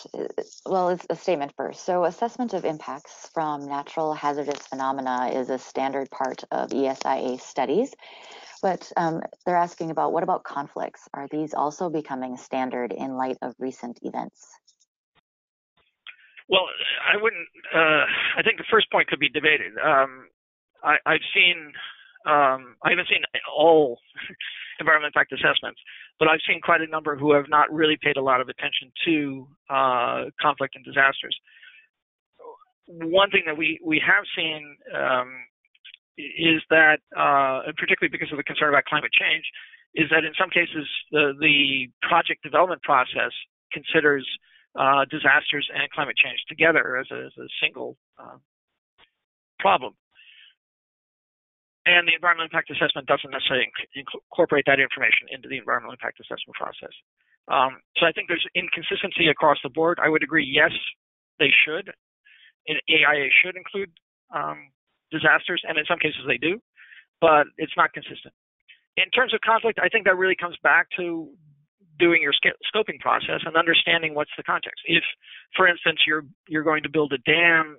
well, it's a statement first. So assessment of impacts from natural hazardous phenomena is a standard part of ESIA studies, but they're asking about what about conflicts? Are these also becoming standard in light of recent events? Well, I wouldn't, I think the first point could be debated. I haven't seen all environmental impact assessments, but I've seen quite a number who have not really paid a lot of attention to conflict and disasters. One thing that we have seen is that, particularly because of the concern about climate change, is that in some cases the project development process considers disasters and climate change together as a single problem. And the environmental impact assessment doesn't necessarily incorporate that information into the environmental impact assessment process. So I think there's inconsistency across the board. I would agree, yes, they should. An AIA should include disasters, and in some cases they do, but it's not consistent. In terms of conflict, I think that really comes back to doing your scoping process and understanding what's the context. If, for instance, you're going to build a dam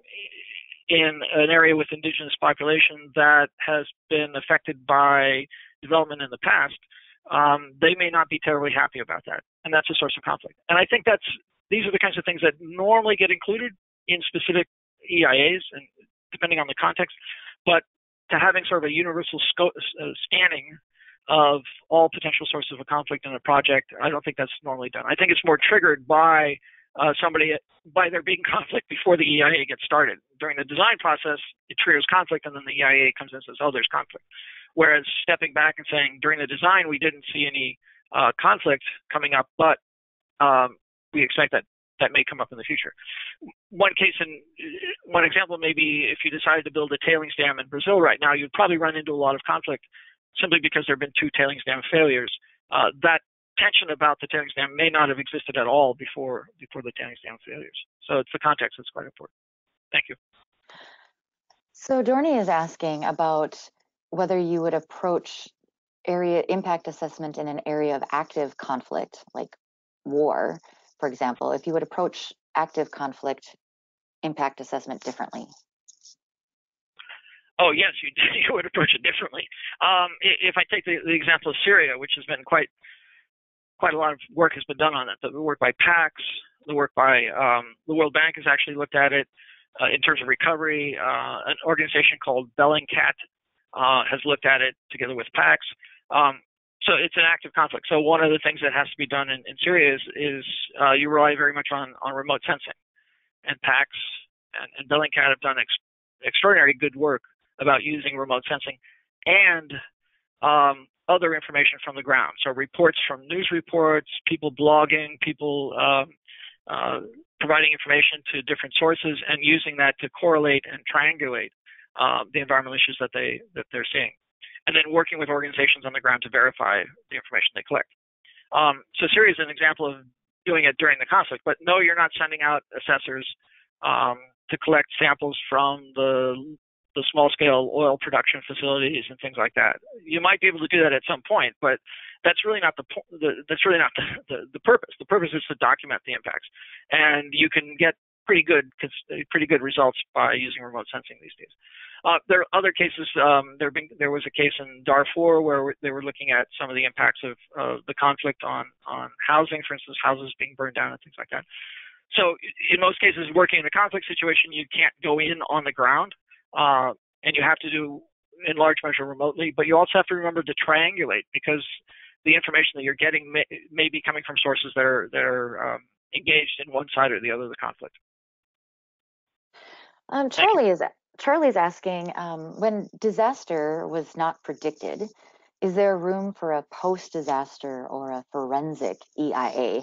in an area with indigenous population that has been affected by development in the past, they may not be terribly happy about that, and that's a source of conflict. And I think these are the kinds of things that normally get included in specific EIAs, and depending on the context, but to having sort of a universal scanning of all potential sources of a conflict in a project, I don't think that's normally done. I think it's more triggered by somebody by there being conflict before the EIA gets started. During the design process, it triggers conflict, and then the EIA comes in and says, oh, there's conflict. Whereas stepping back and saying, during the design, we didn't see any conflict coming up, but we expect that may come up in the future. One example may be if you decided to build a tailings dam in Brazil right now, you'd probably run into a lot of conflict simply because there have been 2 tailings dam failures. That tension about the tailings dam may not have existed at all before the tailings dam failures. So it's the context that's quite important. Thank you. So Dorney is asking about whether you would approach area impact assessment in an area of active conflict, like war, for example, if you would approach active conflict impact assessment differently. Oh, yes, you would approach it differently. If I take the example of Syria, which has been quite a lot of work has been done on it. The work by PAX, the work by the World Bank has actually looked at it in terms of recovery. An organization called Bellingcat has looked at it together with PAX. So it's an active conflict. So one of the things that has to be done in Syria is you rely very much on remote sensing. And PAX and Bellingcat have done extraordinary good work about using remote sensing and other information from the ground. So reports from news reports, people blogging, people providing information to different sources and using that to correlate and triangulate the environmental issues that they're seeing. And then working with organizations on the ground to verify the information they collect. So Syria is an example of doing it during the conflict, but no, you're not sending out assessors to collect samples from the small-scale oil production facilities and things like that. You might be able to do that at some point, but that's really not the purpose. The purpose is to document the impacts, and you can get pretty good results by using remote sensing these days. There are other cases. There was a case in Darfur where they were looking at some of the impacts of the conflict on housing, for instance, houses being burned down and things like that. So in most cases, working in a conflict situation, you can't go in on the ground, and you have to do in large measure remotely. But you also have to remember to triangulate, because the information that you're getting may be coming from sources that are engaged in one side or the other of the conflict. Charlie's asking, when disaster was not predicted, is there room for a post-disaster or a forensic EIA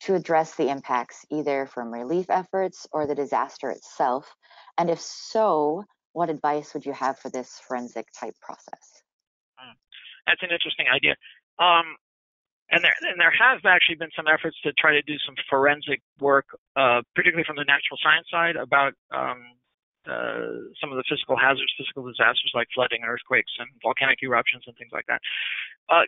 to address the impacts either from relief efforts or the disaster itself? And if so, what advice would you have for this forensic type process? That's an interesting idea. And there have actually been some efforts to try to do some forensic work, particularly from the natural science side, about some of the physical hazards, physical disasters like flooding and earthquakes and volcanic eruptions and things like that.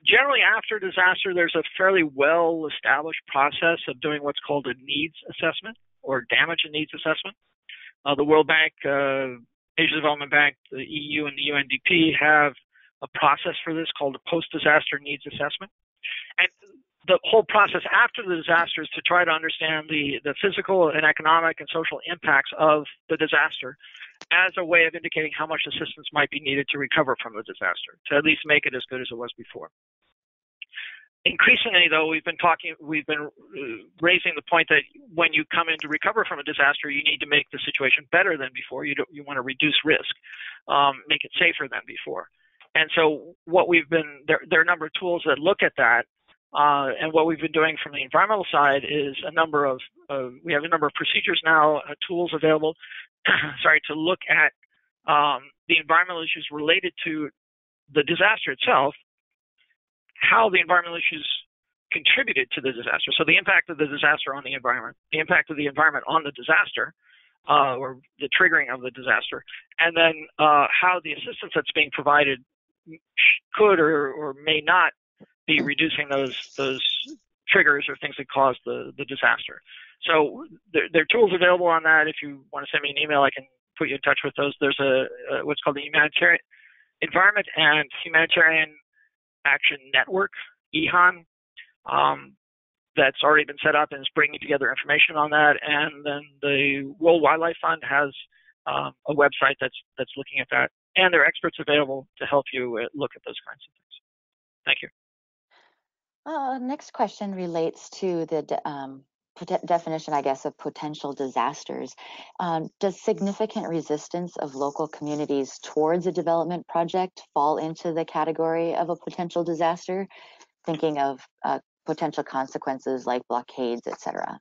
Generally, after disaster, there's a fairly well-established process of doing what's called a needs assessment or damage and needs assessment. The World Bank, Asia Development Bank, the EU, and the UNDP have a process for this called a post-disaster needs assessment. And the whole process after the disaster is to try to understand the physical and economic and social impacts of the disaster as a way of indicating how much assistance might be needed to recover from the disaster, to at least make it as good as it was before. Increasingly, though, we've been raising the point that when you come in to recover from a disaster, you need to make the situation better than before. You want to reduce risk, make it safer than before. And so what there are a number of tools that look at that. And what we've been doing from the environmental side is we have a number of procedures now, tools available, to look at the environmental issues related to the disaster itself, how the environmental issues contributed to the disaster. So the impact of the disaster on the environment, the impact of the environment on the disaster, or the triggering of the disaster, and then how the assistance that's being provided could or may not be reducing those triggers or things that caused the disaster. So there are tools available on that. If you want to send me an email, I can put you in touch with those. There's what's called the Humanitarian Environment and Humanitarian Action Network, EHAN, that's already been set up and is bringing together information on that. And then the World Wildlife Fund has a website that's looking at that. And there are experts available to help you look at those kinds of things. Thank you. Next question relates to definition, I guess, of potential disasters. Does significant resistance of local communities towards a development project fall into the category of a potential disaster? Thinking of potential consequences like blockades, etc.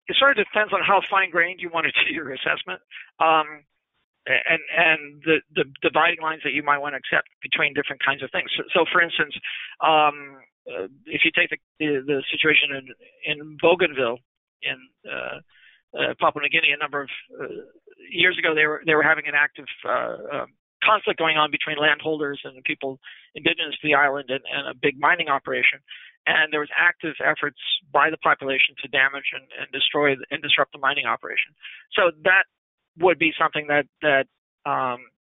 It sort of depends on how fine-grained you want to do your assessment. And the dividing lines that you might want to accept between different kinds of things. So for instance, if you take the situation in Bougainville in Papua New Guinea, a number of years ago, they were having an active conflict going on between landholders and the people indigenous to the island and a big mining operation. And there was active efforts by the population to damage and destroy and disrupt the mining operation. So that would be something that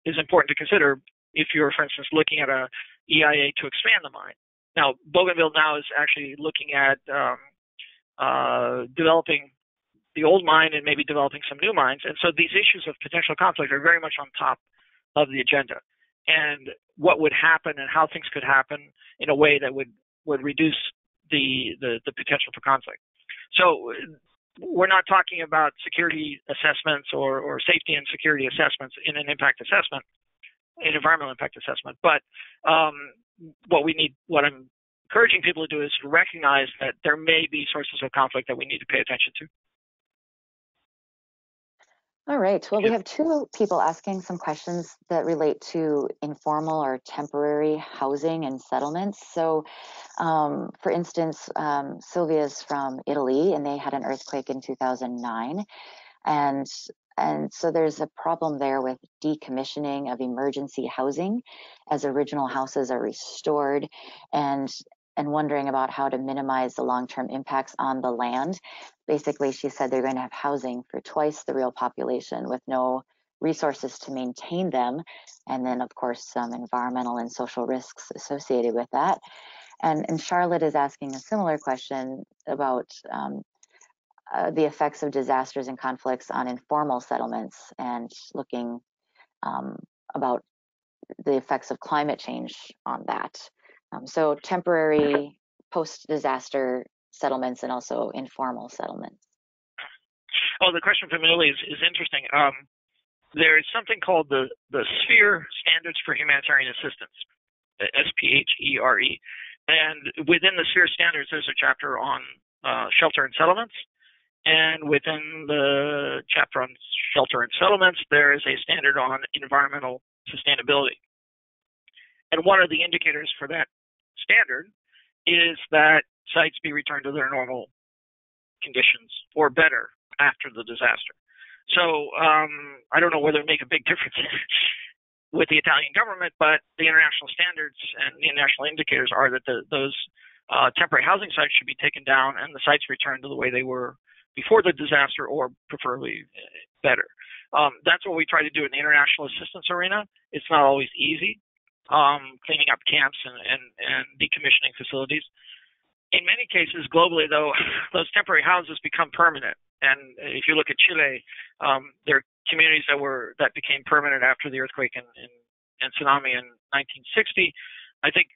is important to consider if you're, for instance, looking at a EIA to expand the mine. Now, Bougainville now is actually looking at developing the old mine and maybe developing some new mines. And so these issues of potential conflict are very much on top of the agenda. And what would happen and how things could happen in a way that would reduce the potential for conflict. So we're not talking about security assessments or safety and security assessments in an impact assessment, an environmental impact assessment. But what I'm encouraging people to do is to recognize that there may be sources of conflict that we need to pay attention to. All right. Well, we have two people asking some questions that relate to informal or temporary housing and settlements. So, for instance, Sylvia's from Italy, and they had an earthquake in 2009. And so there's a problem there with decommissioning of emergency housing as original houses are restored, and wondering about how to minimize the long-term impacts on the land. Basically, she said they're going to have housing for twice the real population with no resources to maintain them. And then, of course, some environmental and social risks associated with that. And Charlotte is asking a similar question about the effects of disasters and conflicts on informal settlements, and looking about the effects of climate change on that. So temporary post-disaster settlements and also informal settlements. Oh, the question from Italy is interesting. There is something called the Sphere Standards for Humanitarian Assistance, SPHERE. And within the Sphere Standards, there's a chapter on shelter and settlements. And within the chapter on shelter and settlements, there is a standard on environmental sustainability. And one of the indicators for that standard is that sites be returned to their normal conditions or better after the disaster. So I don't know whether it make a big difference with the Italian government, but the international standards and the international indicators are that those temporary housing sites should be taken down and the sites returned to the way they were before the disaster, or preferably better. That's what we try to do in the international assistance arena. It's not always easy, cleaning up camps and decommissioning facilities. In many cases, globally, though, those temporary houses become permanent. And if you look at Chile, there are communities that became permanent after the earthquake and tsunami in 1960. I think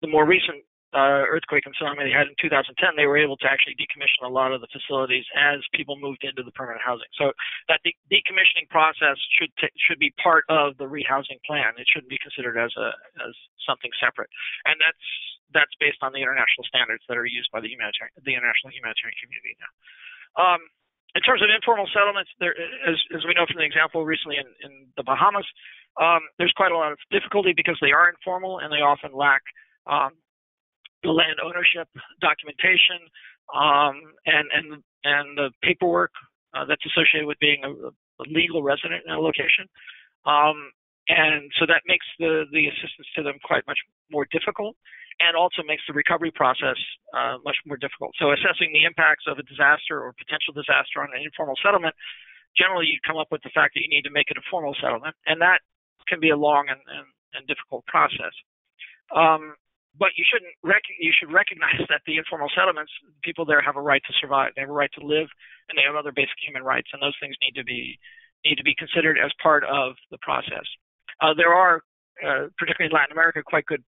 the more recent earthquake and tsunami they had in 2010, they were able to actually decommission a lot of the facilities as people moved into the permanent housing. So that decommissioning process should be part of the rehousing plan. It shouldn't be considered as something separate. And that's based on the international standards that are used by the international humanitarian community now. In terms of informal settlements, there, as we know from the example recently in the Bahamas, there's quite a lot of difficulty because they are informal and they often lack the land ownership documentation and the paperwork that's associated with being a legal resident in a location. And so that makes the assistance to them quite much more difficult, and also makes the recovery process much more difficult. So assessing the impacts of a disaster or potential disaster on an informal settlement, generally you come up with the fact that you need to make it a formal settlement, and that can be a long and difficult process. But you should recognize that the informal settlements, people there have a right to survive. They have a right to live, and they have other basic human rights, and those things need to be considered as part of the process. There are, particularly in Latin America, quite good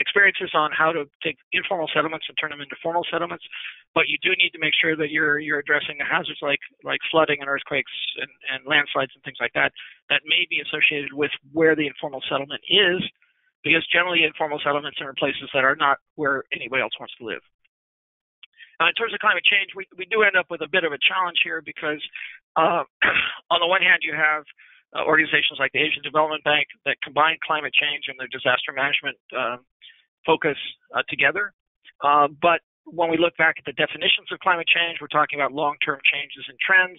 experiences on how to take informal settlements and turn them into formal settlements, but you do need to make sure that you're addressing the hazards like flooding and earthquakes and landslides and things like that that may be associated with where the informal settlement is, because generally informal settlements are in places that are not where anybody else wants to live. In terms of climate change, we do end up with a bit of a challenge here because on the one hand, you have organizations like the Asian Development Bank that combine climate change and their disaster management focus together. But when we look back at the definitions of climate change, we're talking about long-term changes and trends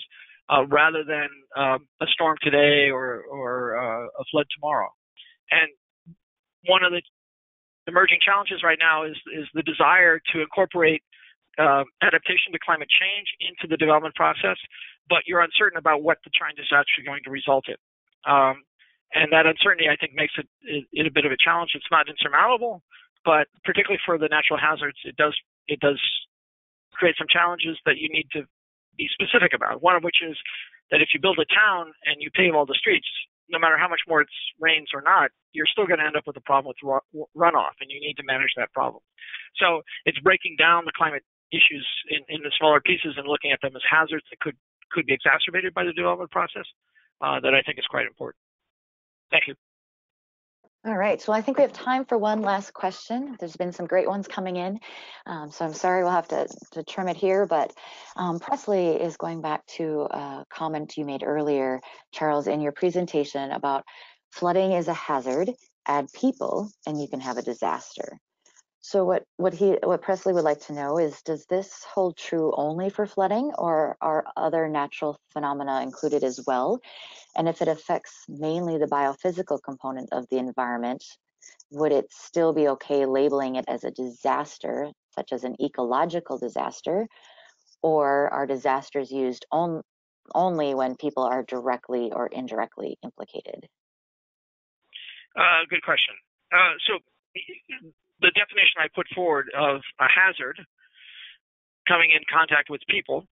rather than a storm today or a flood tomorrow. And one of the emerging challenges right now is the desire to incorporate adaptation to climate change into the development process, but you're uncertain about what the change is actually going to result in. And that uncertainty, I think, makes it a bit of a challenge. It's not insurmountable, but particularly for the natural hazards, it does create some challenges that you need to be specific about. One of which is that if you build a town and you pave all the streets, no matter how much more it rains or not, you're still going to end up with a problem with runoff, and you need to manage that problem. So it's breaking down the climate issues in the smaller pieces and looking at them as hazards that could be exacerbated by the development process that I think is quite important. Thank you. All right, so I think we have time for one last question. There's been some great ones coming in, so I'm sorry we'll have to trim it here, but Presley is going back to a comment you made earlier, Charles, in your presentation about flooding is a hazard, add people, and you can have a disaster. So what Presley would like to know is, does this hold true only for flooding, or are other natural phenomena included as well? And if it affects mainly the biophysical component of the environment, would it still be okay labeling it as a disaster, such as an ecological disaster, or are disasters used only when people are directly or indirectly implicated? Good question. So the definition I put forward of a hazard coming in contact with people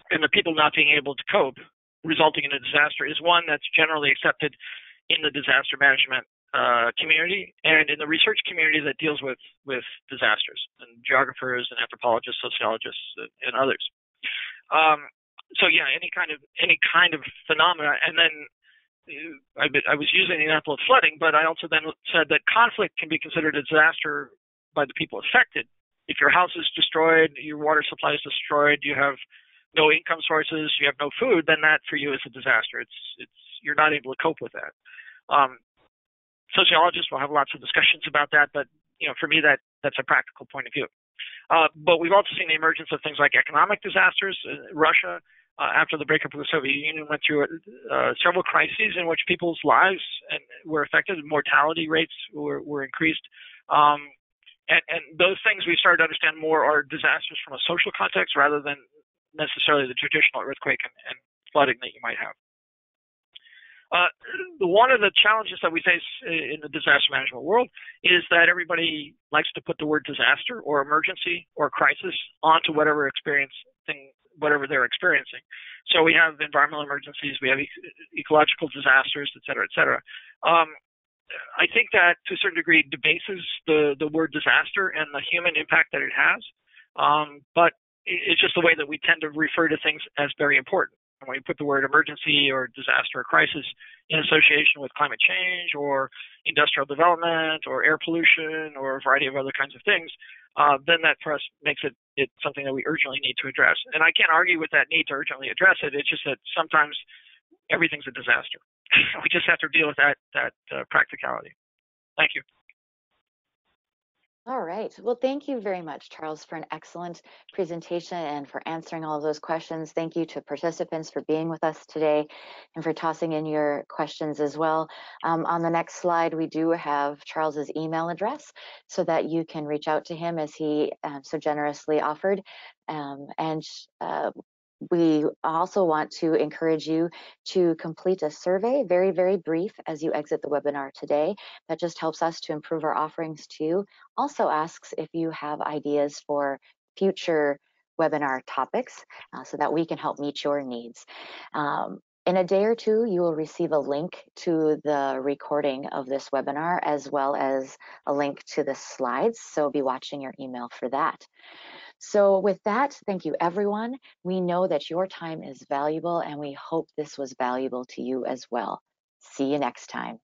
and the people not being able to cope, resulting in a disaster, is one that's generally accepted in the disaster management community and in the research community that deals with disasters, and geographers and anthropologists, sociologists, and others. So yeah, any kind of phenomena. And then I was using the example of flooding, but I also then said that conflict can be considered a disaster by the people affected. If your house is destroyed, your water supply is destroyed, you have no income sources, you have no food, then that for you is a disaster. You're not able to cope with that. Sociologists will have lots of discussions about that, but for me that's a practical point of view. But we've also seen the emergence of things like economic disasters. Russia, after the breakup of the Soviet Union, went through several crises in which people's lives were affected, mortality rates were increased. And those things we started to understand more are disasters from a social context rather than necessarily the traditional earthquake and flooding that you might have. One of the challenges that we face in the disaster management world is that everybody likes to put the word disaster or emergency or crisis onto whatever they're experiencing. So we have environmental emergencies, we have ecological disasters, et cetera, et cetera. I think that to a certain degree debases the word disaster and the human impact that it has, but it's just the way that we tend to refer to things as very important. And when you put the word emergency or disaster or crisis in association with climate change or industrial development or air pollution or a variety of other kinds of things, then that for us makes it something that we urgently need to address. And I can't argue with that need to urgently address it. It's just that sometimes everything's a disaster. We just have to deal with that practicality. Thank you. All right. Well, thank you very much, Charles, for an excellent presentation and for answering all of those questions. Thank you to participants for being with us today and for tossing in your questions as well. On the next slide, we do have Charles's email address so that you can reach out to him as he so generously offered. We also want to encourage you to complete a survey, very, very brief, as you exit the webinar today. That just helps us to improve our offerings too. Also asks if you have ideas for future webinar topics so that we can help meet your needs. In a day or two, you will receive a link to the recording of this webinar, as well as a link to the slides. So be watching your email for that. So with that, thank you, everyone. We know that your time is valuable, and we hope this was valuable to you as well. See you next time.